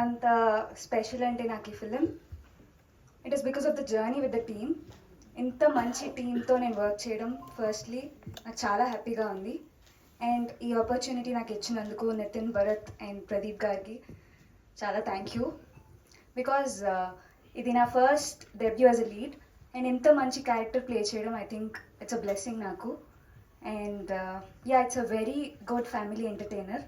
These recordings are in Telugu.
అంత స్పెషల్ అంటే నాకు ఈ film it is because of the journey with the team. ఇంత మంచి టీంతో నేను వర్క్ చేయడం ఫస్ట్లీ నాకు చాలా హ్యాపీగా ఉంది. అండ్ ఈ ఆపర్చునిటీ నాకు ఇచ్చినందుకు నితిన్, భరత్ అండ్ ప్రదీప్ గారికి చాలా థ్యాంక్ యూ. బికాజ్ ఇది నా first debut as a lead and ఇంత మంచి క్యారెక్టర్ ప్లే చేయడం I think it's a blessing నాకు. And yeah, it's a very good family entertainer.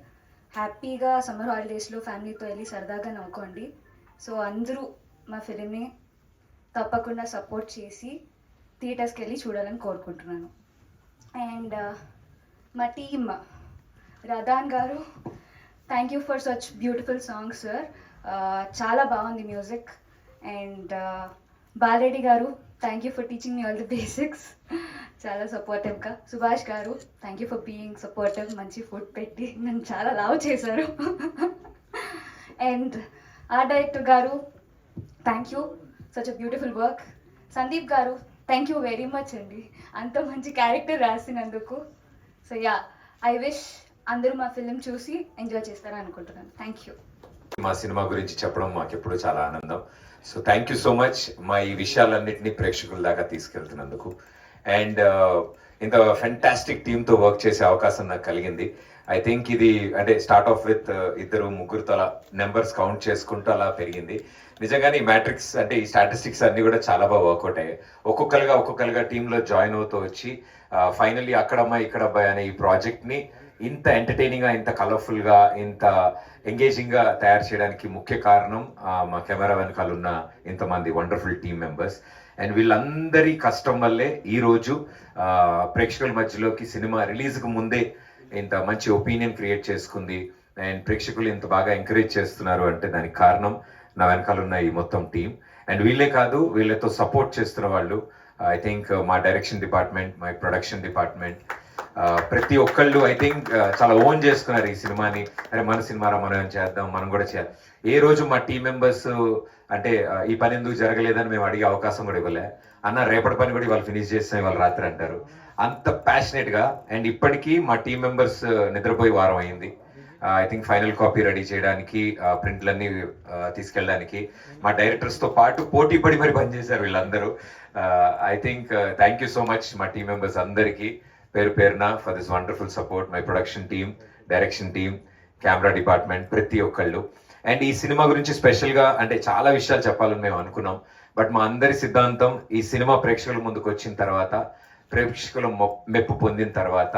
హ్యాపీగా సమ్మర్ హాలిడేస్లో ఫ్యామిలీతో వెళ్ళి సరదాగా నవ్వుకోండి. సో అందరూ మా ఫిలింని తప్పకుండా సపోర్ట్ చేసి థియేటర్స్కి వెళ్ళి చూడాలని కోరుకుంటున్నాను. అండ్ మా team, Radhan garu, thank you for such beautiful songs sir. చాలా బాగుంది music. And Balareddy garu, thank you for teaching me all the basics, చాలా సపోర్టివ్గా. Subhash garu, thank you for being supportive, మంచి ఫుడ్ పెట్టి నన్ను చాలా లవ్ చేశారు. And art director garu, thank you, such a beautiful work. Sandeep garu, thank you very much అండి, అంత మంచి క్యారెక్టర్ రాసినందుకు. సో యా, ఐ విష్ అందరూ మా ఫిలిం చూసి ఎంజాయ్ చేస్తారని అనుకుంటున్నాను. Thank you. మా సినిమా గురించి చెప్పడం మాకు ఎప్పుడు చాలా ఆనందం. So thank you so much మా ఈ విషయాలన్నింటినీ ప్రేక్షకుల దాకా తీసుకెళ్తున్నందుకు. అండ్ ఇంత ఫెంటాస్టిక్ టీమ్తో వర్క్ చేసే అవకాశం నాకు కలిగింది. ఐ థింక్ ఇది అంటే స్టార్ట్ ఆఫ్ విత్ ఇద్దరు ముగ్గురుతో అలా నెంబర్స్ కౌంట్ చేసుకుంటూ అలా పెరిగింది. నిజంగానే ఈ మ్యాట్రిక్స్ అంటే ఈ స్టాటిస్టిక్స్ అన్ని కూడా చాలా బాగా వర్కౌట్ అయ్యాయి. ఒక్కొక్కరుగా టీంలో జాయిన్ అవుతూ వచ్చి ఫైనల్లీ అక్కడమ్మాయి ఇక్కడబ్బాయి అనే ఈ ప్రాజెక్ట్ని ఇంత ఎంటర్టైనింగ్గా, ఇంత కలర్ఫుల్గా, ఇంత ఎంగేజింగ్గా తయారు చేయడానికి ముఖ్య కారణం మా కెమెరా వెనకాల ఉన్న ఇంతమంది వండర్ఫుల్ టీమ్ మెంబర్స్. అండ్ వీళ్ళందరి కష్టం వల్లే ఈరోజు ప్రేక్షకుల మధ్యలోకి సినిమా రిలీజ్కి ముందే ఇంత మంచి ఒపీనియన్ క్రియేట్ చేసుకుంది. అండ్ ప్రేక్షకులు ఇంత బాగా ఎంకరేజ్ చేస్తున్నారు అంటే దానికి కారణం నా వెనకాల ఉన్న ఈ మొత్తం టీం. అండ్ వీళ్ళే కాదు, వీళ్ళతో సపోర్ట్ చేస్తున్న వాళ్ళు ఐ థింక్ మా direction department, my production department, ప్రతి ఒక్కళ్ళు ఐ థింక్ చాలా ఓన్ చేసుకున్నారు ఈ సినిమాని. అరే మన సినిమారా, మనం ఏం చేద్దాం, మనం కూడా చేయాలి. ఏ రోజు మా టీం మెంబర్స్ అంటే ఈ పని ఎందుకు జరగలేదని మేము అడిగే అవకాశం కూడా ఇవ్వలే. అన్న రేపటి పని కూడా ఇవాళ ఫినిష్ చేస్తాం ఇవాళ రాత్రి అంటారు, అంత ప్యాషనేట్గా. అండ్ ఇప్పటికీ మా టీం మెంబర్స్ నిద్రపోయి వారం అయింది. I think final copy ready చేయడానికి, ప్రింట్లన్నీ తీసుకెళ్ళడానికి మా డైరెక్టర్స్తో పాటు పోటీ పడి మరి పనిచేశారు వీళ్ళందరూ. I think thank you so much మా టీం మెంబర్స్ అందరికీ పేరు పేరున for this wonderful support. My production team, direction team, camera department, ప్రతి ఒక్కళ్ళు. అండ్ ఈ సినిమా గురించి స్పెషల్గా అంటే చాలా విషయాలు చెప్పాలని మేము అనుకున్నాం. బట్ మా అందరి సిద్ధాంతం ఈ సినిమా ప్రేక్షకుల ముందుకు వచ్చిన తర్వాత, ప్రేక్షకుల మెప్పు పొందిన తర్వాత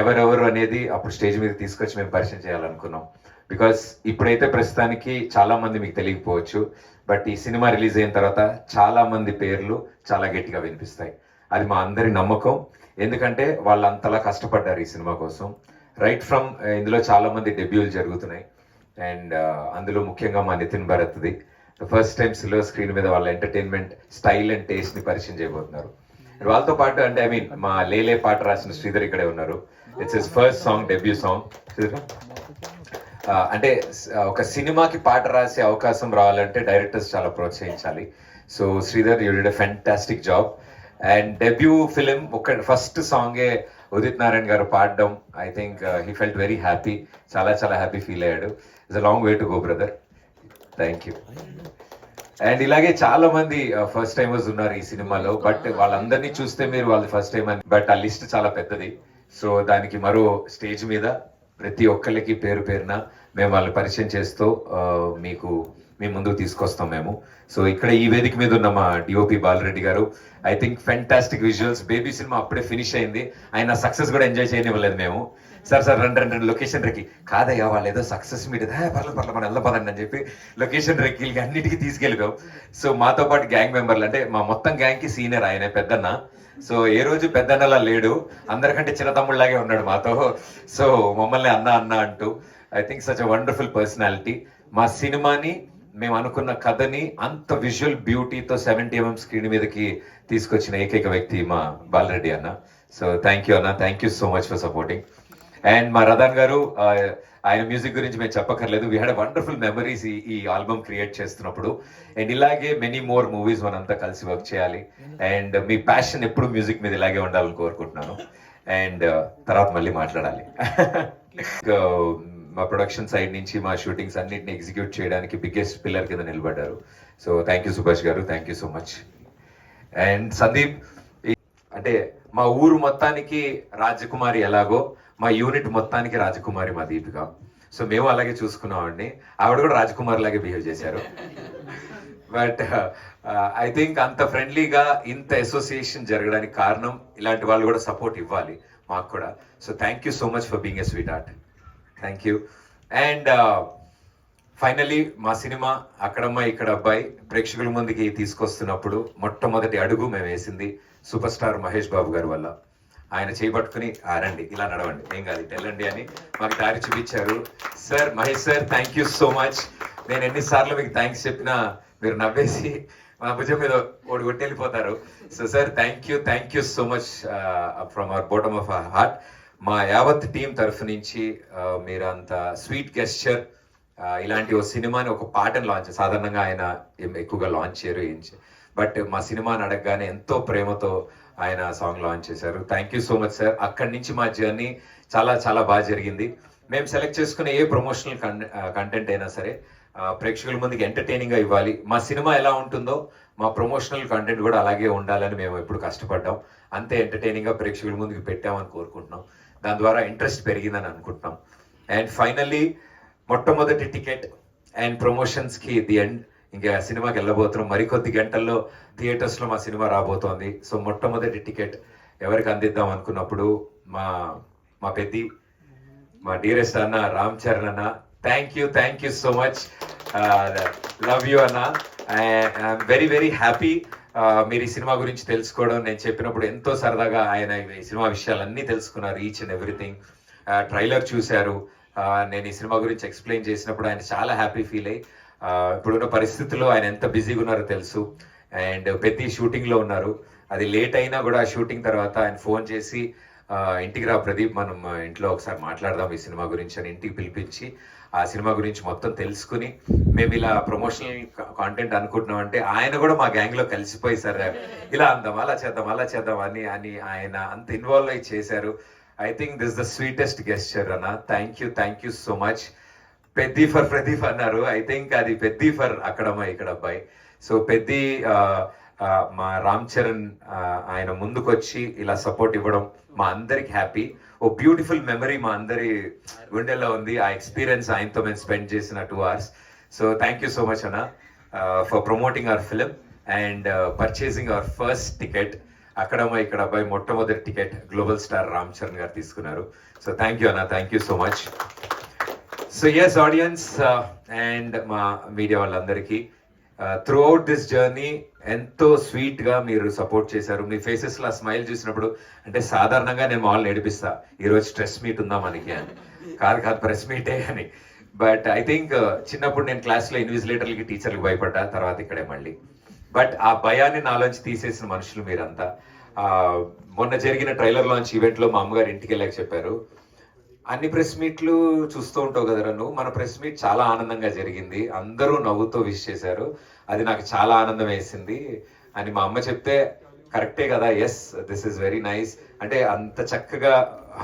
ఎవరెవరు అనేది అప్పుడు స్టేజ్ మీద తీసుకొచ్చి మేము పరిచయం చేయాలనుకున్నాం. బికాస్ ఇప్పుడైతే ప్రస్తుతానికి చాలా మంది మీకు తెలియకపోవచ్చు, బట్ ఈ సినిమా రిలీజ్ అయిన తర్వాత చాలా మంది పేర్లు చాలా గట్టిగా వినిపిస్తాయి. అది మా అందరి నమ్మకం. ఎందుకంటే వాళ్ళు అంతలా కష్టపడ్డారు ఈ సినిమా కోసం. రైట్ ఫ్రమ్ ఇందులో చాలా మంది డెబ్యూలు జరుగుతున్నాయి. అండ్ అందులో ముఖ్యంగా మా నితిన్ భరత్ది ఫస్ట్ టైం సిల్వర్ స్క్రీన్ మీద వాళ్ళ ఎంటర్టైన్మెంట్ స్టైల్ అండ్ టేస్ట్ ని పరిచయం చేయబోతున్నారు. వాళ్ళతో పాటు అంటే ఐ మీన్ మా లేలే పాట రాసిన శ్రీధర్ ఇక్కడే ఉన్నారు. It's his first song, debut song. అంటే ఒక సినిమాకి పాట రాసే అవకాశం రావాలంటే డైరెక్టర్స్ చాలా ప్రోత్సహించాలి. So Sridhar, you did a fantastic job. And debut film ఒక ఫస్ట్ సాంగే ఉదిత్ నారాయణ్ గారు పాడడం, I think he felt very happy, చాలా చాలా హ్యాపీ ఫీల్ అయ్యాడు. It's a long way to go brother, thank you. And ఇలాగే చాలా మంది ఫస్ట్ టైమర్స్ ఉన్నారు ఈ సినిమాలో. బట్ వాళ్ళందరినీ చూస్తే మీరు వాళ్ళది ఫస్ట్ టైం అని, బట్ ఆ లిస్ట్ చాలా పెద్దది. సో దానికి మరో స్టేజ్ మీద ప్రతి ఒక్కరికి పేరు పేరున మేము వాళ్ళని పరిచయం చేస్తూ మీ ముందుకు తీసుకొస్తాం మేము. సో ఇక్కడ ఈ వేదిక మీద ఉన్న మా డిఓపి బాలరెడ్డి గారు, I think fantastic visuals. Baby cinema అప్పుడే ఫినిష్ అయింది, ఆయన సక్సెస్ కూడా ఎంజాయ్ చేయనివ్వలేదు మేము. సార్ రెండు లొకేషన్ రెక్కి కాదయ్యా, వాళ్ళు ఏదో సక్సెస్ మీద పర్లేదు మనం వెళ్ళపదండి అని చెప్పి లొకేషన్ రెక్కిలకి అన్నిటికీ తీసుకెళ్ళిపోయాం. సో మాతో పాటు గ్యాంగ్ మెంబర్లు అంటే మా మొత్తం గ్యాంగ్ కి సీనియర్ ఆయన పెద్దన్న. సో ఏ రోజు పెద్దన్నలా లేడు, అందరికంటే చిన్న తమ్ముళ్ళలాగే ఉన్నాడు మాతో. సో మమ్మల్ని అన్న అన్న అంటూ I think such a wonderful personality. మా సినిమాని మేము అనుకున్న కథని అంత విజువల్ బ్యూటీతో 70mm స్క్రీన్ మీదకి తీసుకొచ్చిన ఏకైక వ్యక్తి మా బాలరెడ్డి అన్న. సో థ్యాంక్ యూ అన్న, thank you so much for supporting. And మా రదాన్ గారు, ఆయన మ్యూజిక్ గురించి మేము చెప్పక్కర్లేదు. వీ హ్యాడ్ వండర్ఫుల్ మెమరీస్ ఈ ఆల్బమ్ క్రియేట్ చేస్తున్నప్పుడు. అండ్ ఇలాగే మెనీ మోర్ మూవీస్ మనంతా కలిసి వర్క్ చేయాలి. అండ్ మీ ప్యాషన్ ఎప్పుడు మ్యూజిక్ మీద ఇలాగే ఉండాలని కోరుకుంటున్నాను. అండ్ తర్వాత మళ్ళీ మాట్లాడాలి. మా ప్రొడక్షన్ సైడ్ నుంచి మా షూటింగ్స్ అన్నిటిని ఎగ్జిక్యూట్ చేయడానికి బిగ్గెస్ట్ పిల్లర్ కింద నిలబడ్డారు. So thank you Subhash garu, thank you so much. And Sandeep, అంటే మా ఊరు మొత్తానికి రాజకుమారి ఎలాగో మా యూనిట్ మొత్తానికి రాజకుమారి మా దీపిక. సో మేము అలాగే చూసుకున్నామండి. ఆవిడ కూడా రాజకుమారి లాగే బిహేవ్ చేశారు. బట్ ఐ థింక్ అంత ఫ్రెండ్లీగా ఇంత అసోసియేషన్ జరగడానికి కారణం ఇలాంటి వాళ్ళు కూడా సపోర్ట్ ఇవ్వాలి మాకు కూడా. So thank you so much for being a sweet heart. Thank you. And finally మా సినిమా అక్కడమ్మ ఇక్కడ అబ్బాయి ప్రేక్షకుల ముందుకి తీసుకొస్తున్నప్పుడు మొట్టమొదటి అడుగు మేము వేసింది సూపర్ స్టార్ మహేష్ బాబు గారి వల్ల. ఆయన చేపట్టుకుని రండి, ఇలా నడవండి, ఏం కాదు వెళ్ళండి అని మాకు దారి చూపించారు. Sir, Mahesh sir, thank you so much. నేను ఎన్నిసార్లు మీకు థ్యాంక్స్ చెప్పినా మీరు నవ్వేసి మా భుజం మీద ఓడి కొట్టి వెళ్ళిపోతారు. So sir, thank you so much from our bottom of our heart. మా యావత్ టీం తరఫు నుంచి మీరు అంత స్వీట్ గెస్చర్, ఇలాంటి ఒక సినిమాని, ఒక పాటను లాంచ్, సాధారణంగా ఆయన ఎక్కువగా లాంచ్ చేయరు బట్ మా సినిమాని అడగగానే ఎంతో ప్రేమతో ఆయన సాంగ్ లాంచ్ చేశారు. Thank you so much sir. అక్కడి నుంచి మా జర్నీ చాలా చాలా బాగా జరిగింది. మేము సెలెక్ట్ చేసుకునే ఏ ప్రమోషనల్ కంటెంట్ అయినా సరే ప్రేక్షకుల ముందుకి ఎంటర్టైనింగ్ గా ఇవ్వాలి. మా సినిమా ఎలా ఉంటుందో మా ప్రమోషనల్ కంటెంట్ కూడా అలాగే ఉండాలని మేము ఎప్పుడు కష్టపడ్డాం. అంతే ఎంటర్టైనింగ్ గా ప్రేక్షకుల ముందుకు పెట్టామని కోరుకుంటున్నాం. దాని ద్వారా ఇంట్రెస్ట్ పెరిగిందని అనుకుంటున్నాం. అండ్ ఫైనల్లీ మొట్టమొదటి టికెట్ అండ్ ప్రమోషన్స్ కి ది ఎండ్. ఇంకా సినిమాకి వెళ్ళబోతున్నాం. మరికొద్ది గంటల్లో థియేటర్స్ లో మా సినిమా రాబోతోంది. సో మొట్టమొదటి టికెట్ ఎవరికి అందిద్దాం అనుకున్నప్పుడు మా పెద్ది, మా డీరెస్ట్ అన్న రామ్ చరణ్ అన్న, thank you so much. Love you అన్న. ఐఎమ్ వెరీ వెరీ హ్యాపీ మీరు ఈ సినిమా గురించి తెలుసుకోవడం. నేను చెప్పినప్పుడు ఎంతో సరదాగా ఆయన ఈ సినిమా విషయాలన్నీ తెలుసుకున్నారు, ఈచ్ అండ్ ఎవ్రీథింగ్. ట్రైలర్ చూశారు. నేను ఈ సినిమా గురించి ఎక్స్ప్లెయిన్ చేసినప్పుడు ఆయన చాలా హ్యాపీ ఫీల్ అయ్యి, ఇప్పుడున్న పరిస్థితుల్లో ఆయన ఎంత బిజీగా ఉన్నారో తెలుసు. అండ్ పెద్ద షూటింగ్ లో ఉన్నారు. అది లేట్ అయినా కూడా షూటింగ్ తర్వాత ఆయన ఫోన్ చేసి ఇంటికి రా ప్రదీప్, మనం ఇంట్లో ఒకసారి మాట్లాడదాం ఈ సినిమా గురించి అని ఇంటికి పిలిపించి ఆ సినిమా గురించి మొత్తం తెలుసుకుని మేము ఇలా ప్రమోషనల్ కాంటెంట్ అనుకుంటున్నాం అంటే ఆయన కూడా మా గ్యాంగ్ లో కలిసిపోయి సార్ ఇలా అందాం, అలా చేద్దాం అని ఆయన అంత ఇన్వాల్వ్ అయ్యి చేశారు. I think this the sweetest gesture అన్న. Thank you so much. Peddi for Pradeep అన్నారు. ఐ థింక్ అది పెద్ది ఫర్ అక్కడమ్మ ఇక్కడ అబ్బాయి. సో పెద్ది మా రామ్ చరణ్ ఆయన ముందుకొచ్చి ఇలా సపోర్ట్ ఇవ్వడం మా అందరికి హ్యాపీ. ఓ బ్యూటిఫుల్ మెమరీ మా అందరి గుండెల్లో ఉంది. ఆ ఎక్స్పీరియన్స్ ఆయనతో మేము స్పెండ్ చేసిన 2 hours. So thank you so much అన్న for promoting our film and purchasing our first ticket. అక్కడమ్మ ఇక్కడ అబ్బాయి మొట్టమొదటి ticket global star Ram Charan garu తీసుకున్నారు. సో థ్యాంక్ యూ అన్న, thank you so much. So yes audience and మా మీడియా వాళ్ళందరికీ త్రూ అవుట్ దిస్ జర్నీ ఎంతో స్వీట్ గా మీరు సపోర్ట్ చేశారు. మీ ఫేసెస్ లో స్మైల్ చూసినప్పుడు, అంటే సాధారణంగా నేను మామూలు ఏడిపిస్తా, ఈరోజు స్ట్రెస్ మీట్ ఉందా మనకి అని. కాదు ప్రెస్ మీటే అని. బట్ ఐ థింక్ చిన్నప్పుడు నేను క్లాస్లో ఇన్విజిలేటర్లకి టీచర్లకు భయపడ్డా, తర్వాత ఇక్కడే మళ్ళీ. బట్ ఆ భయాన్ని నాలోంచి తీసేసిన మనుషులు మీరంతా. మొన్న జరిగిన ట్రైలర్ లాంచ్ ఈవెంట్ లో మా అమ్మగారు ఇంటికి వెళ్ళాక చెప్పారు, అన్ని ప్రెస్ మీట్లు చూస్తూ ఉంటావు కదరా నువ్వు, మన ప్రెస్ మీట్ చాలా ఆనందంగా జరిగింది, అందరూ నవ్వుతో విష్ చేశారు, అది నాకు చాలా ఆనందం వేసింది అని మా అమ్మ చెప్తే, కరెక్టే కదా, yes this is very nice. అంటే అంత చక్కగా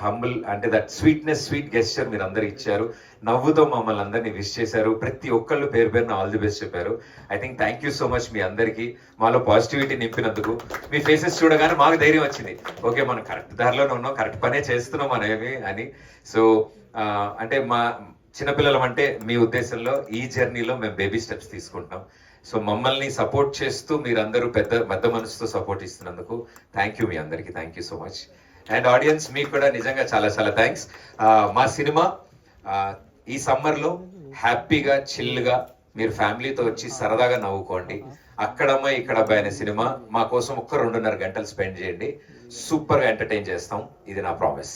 హంబుల్, అంటే దట్ స్వీట్ గెస్చర్ మీరు అందరు ఇచ్చారు. నవ్వుతో మమ్మల్ని అందరినీ విష్ చేశారు. ప్రతి ఒక్కళ్ళు పేరు పేరున ఆల్ ది బెస్ట్ చెప్పారు. I think thank you so much మీ అందరికీ. మాలో పాజిటివిటీ నింపినందుకు. మీ ఫేసెస్ చూడగానే మాకు ధైర్యం వచ్చింది, ఓకే మనం కరెక్ట్ దారిలోనే ఉన్నాం, కరెక్ట్ పనే చేస్తున్నాం అనేవి అని. సో అంటే మా చిన్నపిల్లలం అంటే మీ ఉద్దేశంలో ఈ జర్నీలో మేము బేబీ స్టెప్స్ తీసుకుంటున్నాం. సో మమ్మల్ని సపోర్ట్ చేస్తూ మీరందరూ పెద్ద మనసుతో సపోర్ట్ ఇస్తున్నందుకు థ్యాంక్ యూ మీ అందరికీ. Thank you so much. And audience మీకు కూడా నిజంగా చాలా చాలా థ్యాంక్స్. మా సినిమా ఈ సమ్మర్లో హ్యాపీగా చిల్గా మీరు ఫ్యామిలీతో వచ్చి సరదాగా నవ్వుకోండి. అక్కడమ్మ ఇక్కడ అబ్బాయి అనే సినిమా మా కోసం 1.5 గంటలు స్పెండ్ చేయండి. సూపర్గా ఎంటర్టైన్ చేస్తాం, ఇది నా ప్రామిస్.